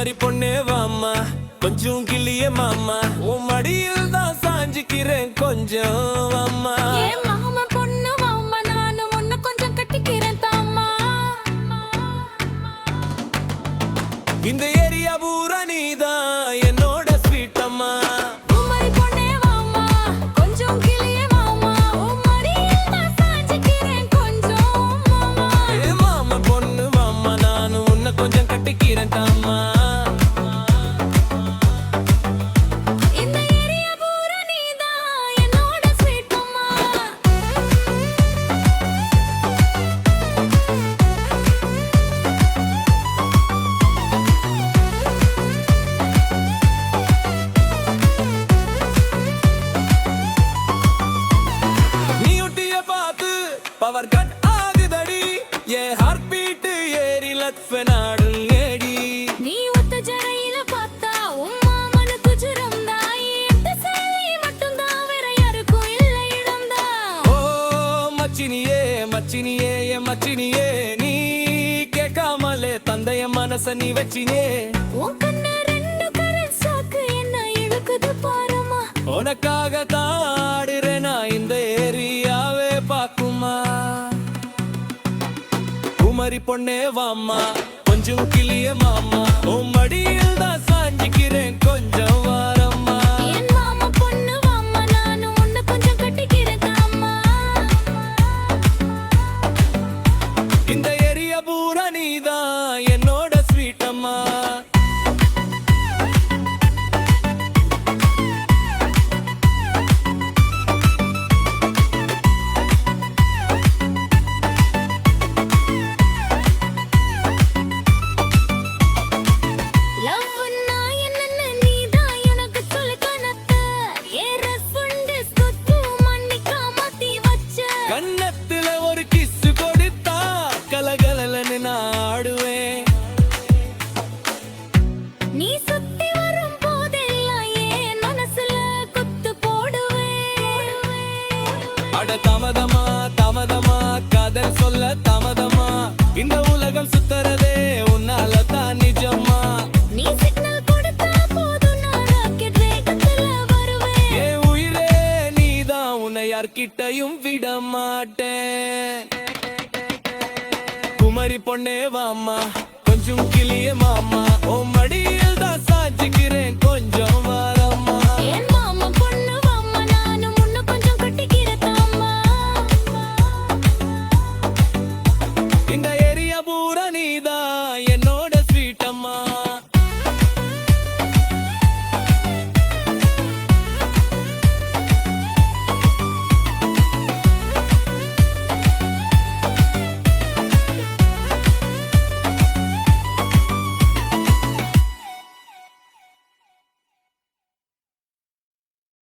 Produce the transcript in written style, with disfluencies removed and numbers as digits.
குமரி பொண்ணே வாம்மா, கொஞ்சம் கிளிய மாமா, உன் மடியில் தான் சாஞ்சிக்கிறேன் கொஞ்சம் வாம்மா. மாமா பொண்ணு வாம்மா, நானும் உன்னை கொஞ்சம் கட்டிக்கிறேன் தாம்மா. இந்த ஏரியா பூரா நீதான் என்னோட ஸ்வீட் அம்மா. குமரி பொண்ணே வாம்மா, கொஞ்சம் கிளிய மாமா, உன் மடியில் தான் சாஞ்சிக்கிறேன் கொஞ்சம் மாமா. மாமா பொண்ணு வாம்மா, நானும் உன்னை கொஞ்சம் கட்டிக்கிறேன் தாம்மா. இந்த ஏரியா பூரா நீதான் என்னோட ஸ்வீட் அம்மா. நீ ஒட்டிய பார்த்து பவர் கட் ஆகுதடி, ஏ ஹார்ட் பீட் ஏறி லட்ச நாடு ஏடி. நீ ஒத்த ஜரையில பார்த்தா உன் மாமனுக்கு ஜுரம்தான். இந்த சேலை மட்டும்தான், வேற யாருக்கும் இல்லை இடம்தான். ஓ மச்சினியே மச்சினியே என் மச்சினியே, நீ கேட்காமலே தந்தைய மனச நீ வச்சினே. உன் கண்ணு ரெண்டு கரல் சாக்கு என்ன இழுக்குது பாருமா. உனக்காக தாடுறேன் நான் இந்த ஏரியாவே பாக்குமா. குமரி பொண்ணே வாம்மா, கொஞ்சம் கிளிய மாமா, உன் மடியில் தான் சாஞ்சிக்கிறேன் கொஞ்சம் வாரம்மா. என் மாமா பொண்ணு வாம்மா, நானும் உன்னை கொஞ்சம் கட்டிக்கிறேன் தாம்மா. இந்த ஏரியா பூரா நீதான் என்னோட ஸ்வீட் அம்மா. லவ்னா என்னன்னு நீதான் எனக்கு சொல்லு கணக்கு. ஏன் ரெஸ்பாண்டஸ் குத்து மன்னிக்கா மாத்தி வச்ச. கன்னத்துல ஒரு கிஸ் கொடுத்தா கலகலன்னு நான் ஆடுவேன். நீ சுத்தி வரும் போதெல்லாம் என் மனசுல குத்து போடுவேன். அட தாமதமா தாமதமா காதல் சொல்ல தாமதமா, இந்த உலகம் சுத்துறதே உன்னால தான் நிஜமா. நீ சிக்னல் கொடுத்தா போதும், நான் ராக்கெட் வேகத்துல வருவேன். என் உயிரே நீதான், உன்னை யார்கிட்டயும் விட மாட்டேன். குமரி பொண்ணே வாம்மா, கொஞ்சம் கிளிய மாமா, உன் மடியில் தான் சாஞ்சிக்கிறேன் கொஞ்சம் வாரம்மா. என்